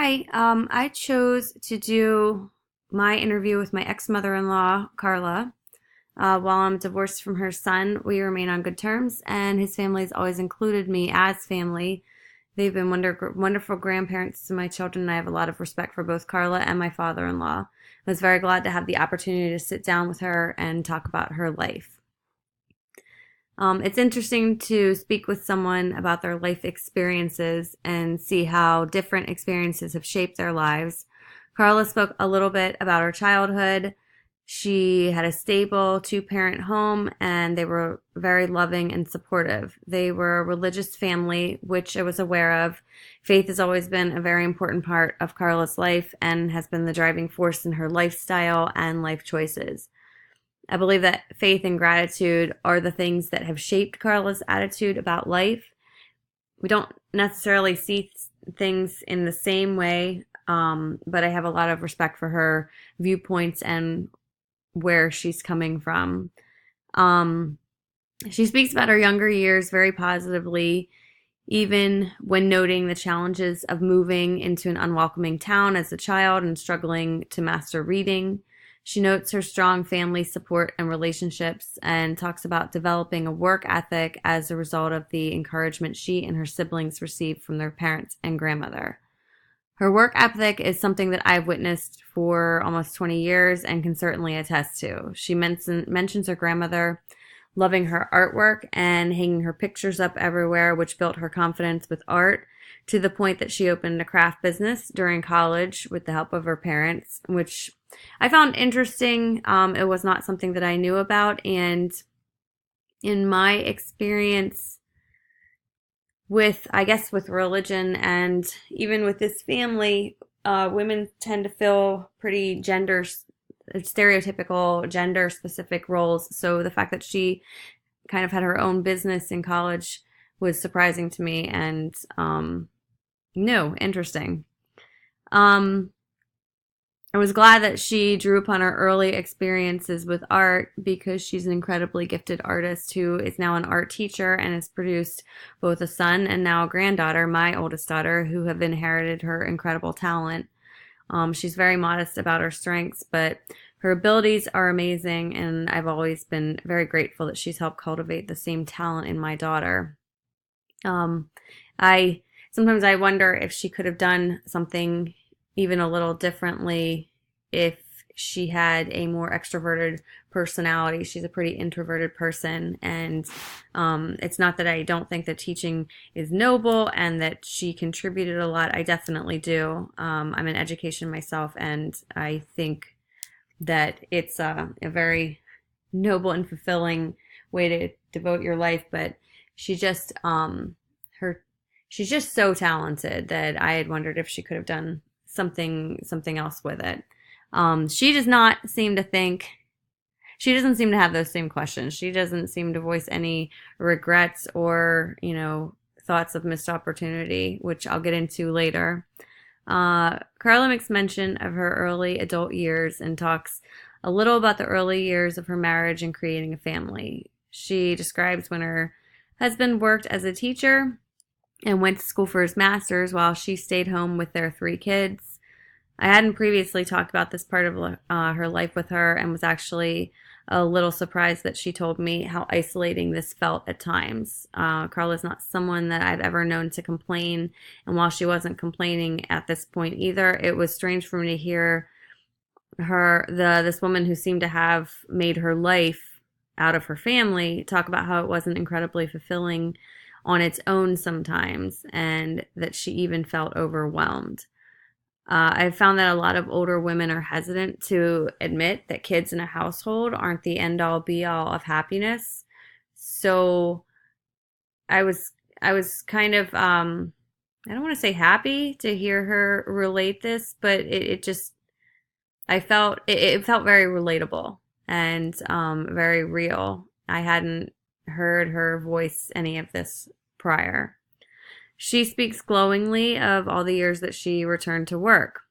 Hi, I chose to do my interview with my ex-mother-in-law, Carla. While I'm divorced from her son, we remain on good terms, and his family has always included me as family. They've been wonderful grandparents to my children, and I have a lot of respect for both Carla and my father-in-law. I was very glad to have the opportunity to sit down with her and talk about her life. It's interesting to speak with someone about their life experiences and see how different experiences have shaped their lives. Carla spoke a little bit about her childhood. She had a stable two-parent home and they were very loving and supportive. They were a religious family, which I was aware of. Faith has always been a very important part of Carla's life and has been the driving force in her lifestyle and life choices. I believe that faith and gratitude are the things that have shaped Carla's attitude about life. We don't necessarily see things in the same way, but I have a lot of respect for her viewpoints and where she's coming from. Um, she speaks about her younger years very positively, even when noting the challenges of moving into an unwelcoming town as a child and struggling to master reading. She notes her strong family support and relationships and talks about developing a work ethic as a result of the encouragement she and her siblings received from their parents and grandmother. Her work ethic is something that I've witnessed for almost 20 years and can certainly attest to. She mentions her grandmother loving her artwork and hanging her pictures up everywhere, which built her confidence with art to the point that she opened a craft business during college with the help of her parents, which I found interesting. It was not something that I knew about. And in my experience with religion and even with this family, women tend to fill pretty stereotypical gender specific roles. So the fact that she kind of had her own business in college was surprising to me and no, interesting. Um, I was glad that she drew upon her early experiences with art because she's an incredibly gifted artist who is now an art teacher and has produced both a son and now a granddaughter, my oldest daughter, who have inherited her incredible talent. She's very modest about her strengths, but her abilities are amazing, and I've always been very grateful that she's helped cultivate the same talent in my daughter. Um, I sometimes I wonder if she could have done something even a little differently if she had a more extroverted personality. She's a pretty introverted person, and it's not that I don't think that teaching is noble and that she contributed a lot. I definitely do. I'm in education myself, and I think that it's a very noble and fulfilling way to devote your life. But she just her she's just so talented that I had wondered if she could have done something else with it. She does not seem to think. She doesn't seem to have those same questions. She doesn't seem to voice any regrets or thoughts of missed opportunity, which I'll get into later. Carla makes mention of her early adult years and talks a little about the early years of her marriage and creating a family. She describes when her husband worked as a teacher and went to school for his master's while she stayed home with their three kids. I hadn't previously talked about this part of her life with her and was actually a little surprised that she told me how isolating this felt at times. Carla's not someone that I've ever known to complain, and while she wasn't complaining at this point either, it was strange for me to hear this woman who seemed to have made her life out of her family talk about how it wasn't incredibly fulfilling on its own sometimes, and that she even felt overwhelmed. I've found that a lot of older women are hesitant to admit that kids in a household aren't the end all be all of happiness. So I was kind of I don't want to say happy to hear her relate this, but it just it felt very relatable and very real. I hadn't heard her voice any of this prior. She speaks glowingly of all the years that she returned to work.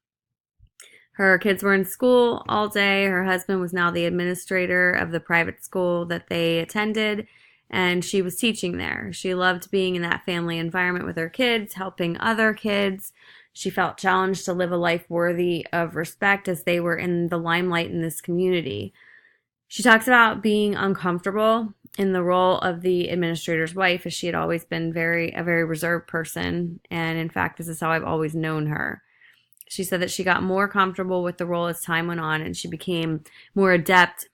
Her kids were in school all day. Her husband was now the administrator of the private school that they attended, and she was teaching there. She loved being in that family environment with her kids, helping other kids. She felt challenged to live a life worthy of respect as they were in the limelight in this community. She talks about being uncomfortable in the role of the administrator's wife, as she had always been a very reserved person, and in fact, this is how I've always known her. She said that she got more comfortable with the role as time went on, and she became more adept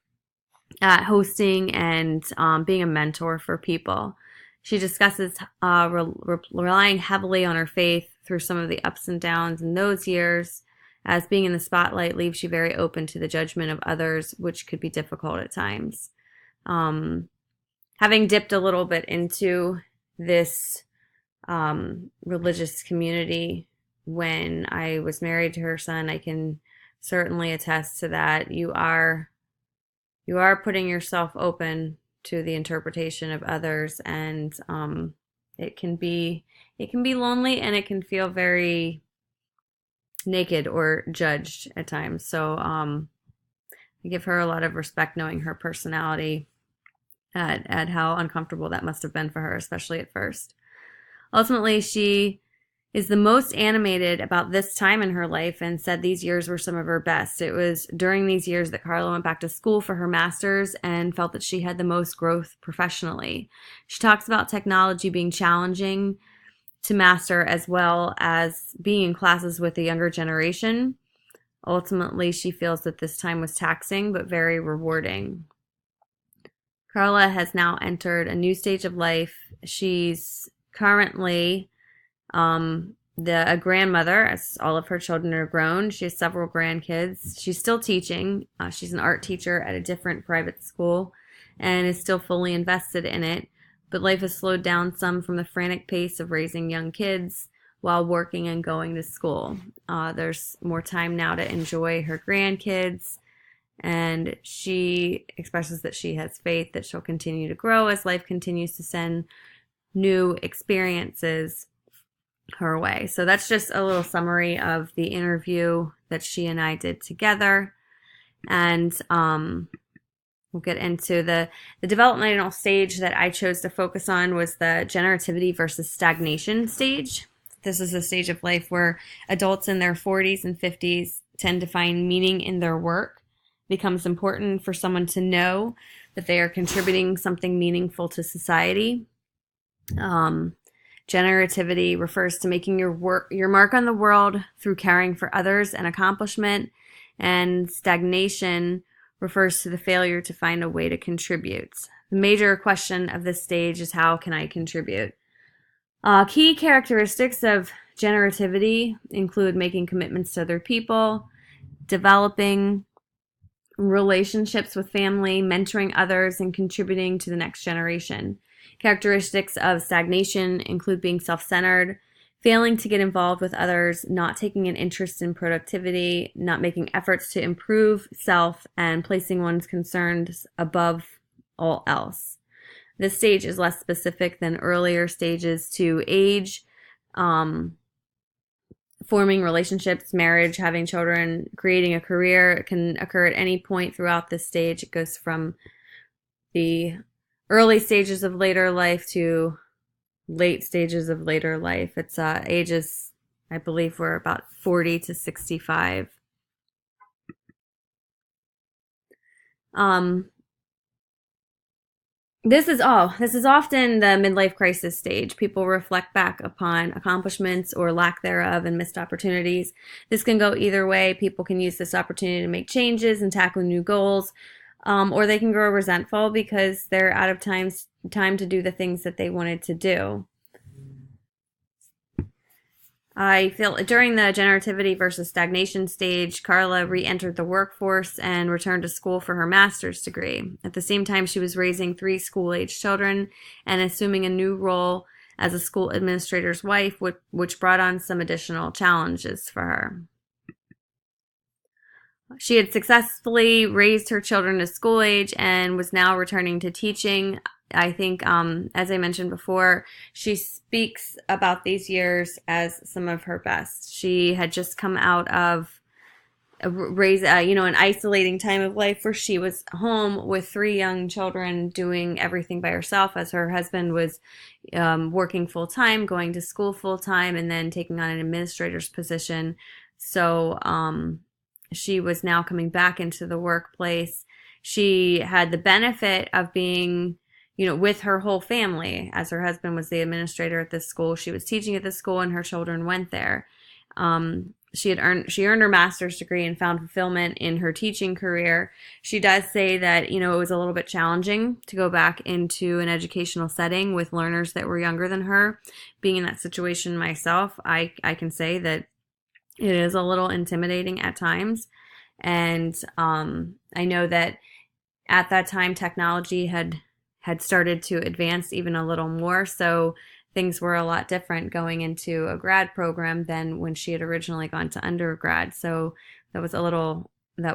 at hosting and being a mentor for people. She discusses relying heavily on her faith through some of the ups and downs in those years, as being in the spotlight leaves you very open to the judgment of others, which could be difficult at times. Having dipped a little bit into this religious community when I was married to her son, I can certainly attest to that. You are putting yourself open to the interpretation of others, and it can be lonely, and it can feel very naked or judged at times. So I give her a lot of respect, knowing her personality, at how uncomfortable that must have been for her, especially at first. Ultimately, she is the most animated about this time in her life and said these years were some of her best. It was during these years that Carla went back to school for her master's and felt that she had the most growth professionally. She talks about technology being challenging to master, as well as being in classes with the younger generation. Ultimately, she feels that this time was taxing but very rewarding. Carla has now entered a new stage of life. She's currently a grandmother, as all of her children are grown. She has several grandkids. She's still teaching. She's an art teacher at a different private school and is still fully invested in it. But life has slowed down some from the frantic pace of raising young kids while working and going to school. There's more time now to enjoy her grandkids, and she expresses that she has faith that she'll continue to grow as life continues to send new experiences her way. So that's just a little summary of the interview that she and I did together. And we'll get into the developmental stage that I chose to focus on was the generativity versus stagnation stage. This is a stage of life where adults in their 40s and 50s tend to find meaning in their work. It becomes important for someone to know that they are contributing something meaningful to society. Generativity refers to making your mark on the world through caring for others and accomplishment, and stagnation refers to the failure to find a way to contribute. The major question of this stage is, how can I contribute? Key characteristics of generativity include making commitments to other people, developing relationships with family, mentoring others, and contributing to the next generation. Characteristics of stagnation include being self-centered, failing to get involved with others, not taking an interest in productivity, not making efforts to improve self, and placing one's concerns above all else. This stage is less specific than earlier stages to age, forming relationships, marriage, having children, creating a career. It can occur at any point throughout this stage. It goes from the early stages of later life to late stages of later life. It's ages, I believe, were about 40 to 65. This is often the midlife crisis stage. People reflect back upon accomplishments or lack thereof and missed opportunities. This can go either way. People can use this opportunity to make changes and tackle new goals, or they can grow resentful because they're out of time to do the things that they wanted to do. I feel during the generativity versus stagnation stage, Carla re-entered the workforce and returned to school for her master's degree. At the same time, she was raising 3 school-age children and assuming a new role as a school administrator's wife, which brought on some additional challenges for her. She had successfully raised her children to school age and was now returning to teaching. I think, as I mentioned before, she speaks about these years as some of her best. She had just come out of raise an isolating time of life where she was home with three young children doing everything by herself as her husband was working full time, going to school full time, and then taking on an administrator's position. So she was now coming back into the workplace. She had the benefit of being with her whole family, as her husband was the administrator at this school. She was teaching at this school and her children went there. She earned her master's degree and found fulfillment in her teaching career. She does say that, it was a little bit challenging to go back into an educational setting with learners that were younger than her. Being in that situation myself, I can say that it is a little intimidating at times. And I know that at that time technology had started to advance even a little more. So things were a lot different going into a grad program than when she had originally gone to undergrad. So that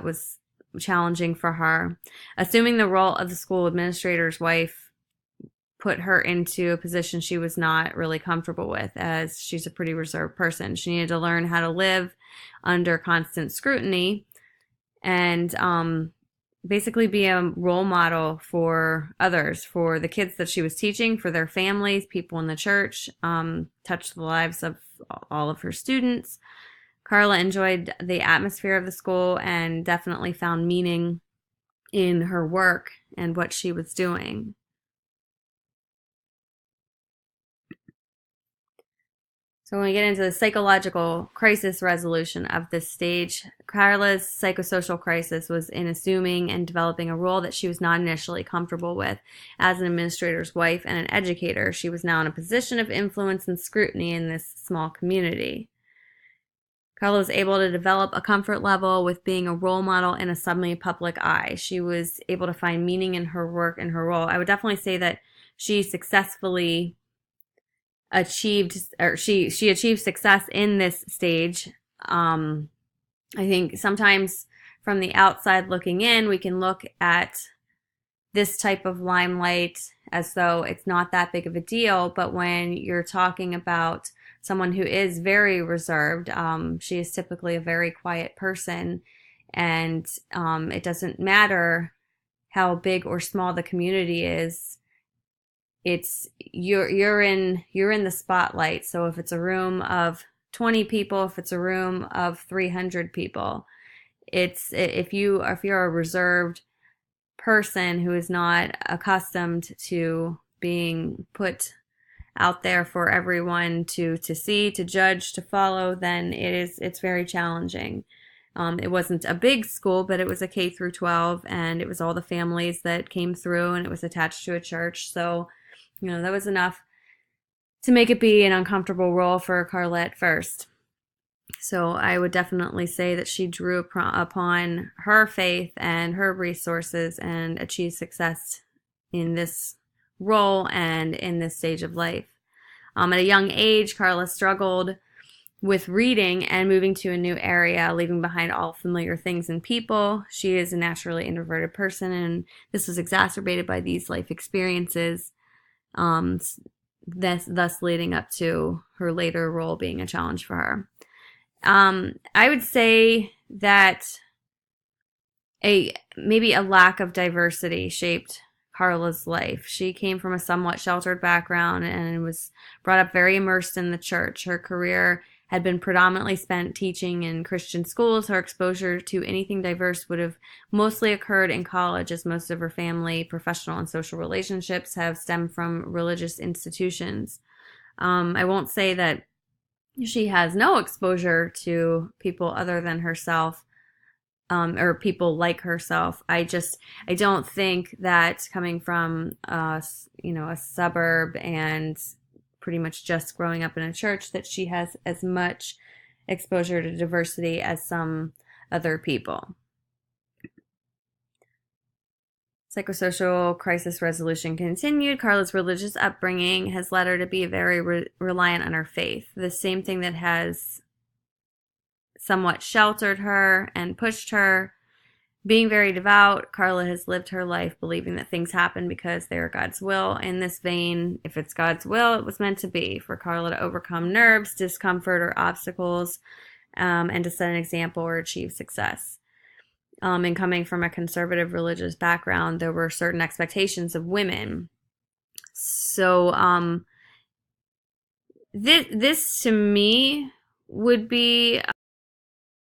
was challenging for her. Assuming the role of the school administrator's wife put her into a position she was not really comfortable with, as she's a pretty reserved person. She needed to learn how to live under constant scrutiny and basically be a role model for others, for the kids that she was teaching, for their families, people in the church, touch the lives of all of her students. Carla enjoyed the atmosphere of the school and definitely found meaning in her work and what she was doing. So when we get into the psychological crisis resolution of this stage, Carla's psychosocial crisis was in assuming and developing a role that she was not initially comfortable with. As an administrator's wife and an educator, she was now in a position of influence and scrutiny in this small community. Carla was able to develop a comfort level with being a role model in a semi-public eye. She was able to find meaning in her work and her role. I would definitely say that she successfully she achieved success in this stage. I think sometimes from the outside looking in, we can look at this type of limelight as though it's not that big of a deal. But when you're talking about someone who is very reserved, she is typically a very quiet person, and it doesn't matter how big or small the community is. It's you're in the spotlight. So if it's a room of 20 people, if it's a room of 300 people, if you're a reserved person who is not accustomed to being put out there for everyone to see, to judge, to follow, then it's very challenging. It wasn't a big school, but it was a K through 12, and it was all the families that came through, and it was attached to a church. So that was enough to make it be an uncomfortable role for Carla at first. So I would definitely say that she drew upon her faith and her resources and achieved success in this role and in this stage of life. At a young age, Carla struggled with reading and moving to a new area, leaving behind all familiar things and people. She is a naturally introverted person, and this was exacerbated by these life experiences. Thus leading up to her later role being a challenge for her. I would say that maybe a lack of diversity shaped Carla's life. She came from a somewhat sheltered background and was brought up very immersed in the church. Her career had been predominantly spent teaching in Christian schools. Her exposure to anything diverse would have mostly occurred in college, as most of her family, professional, and social relationships have stemmed from religious institutions. I won't say that she has no exposure to people other than herself, or people like herself. I don't think that coming from a suburb and pretty much just growing up in a church that she has as much exposure to diversity as some other people. Psychosocial crisis resolution continued. Carla's religious upbringing has led her to be very reliant on her faith. The same thing that has somewhat sheltered her and pushed her. Being very devout, Carla has lived her life believing that things happen because they are God's will. In this vein, if it's God's will, it was meant to be for Carla to overcome nerves, discomfort, or obstacles. and to set an example or achieve success. And coming from a conservative religious background, there were certain expectations of women. So this to me would be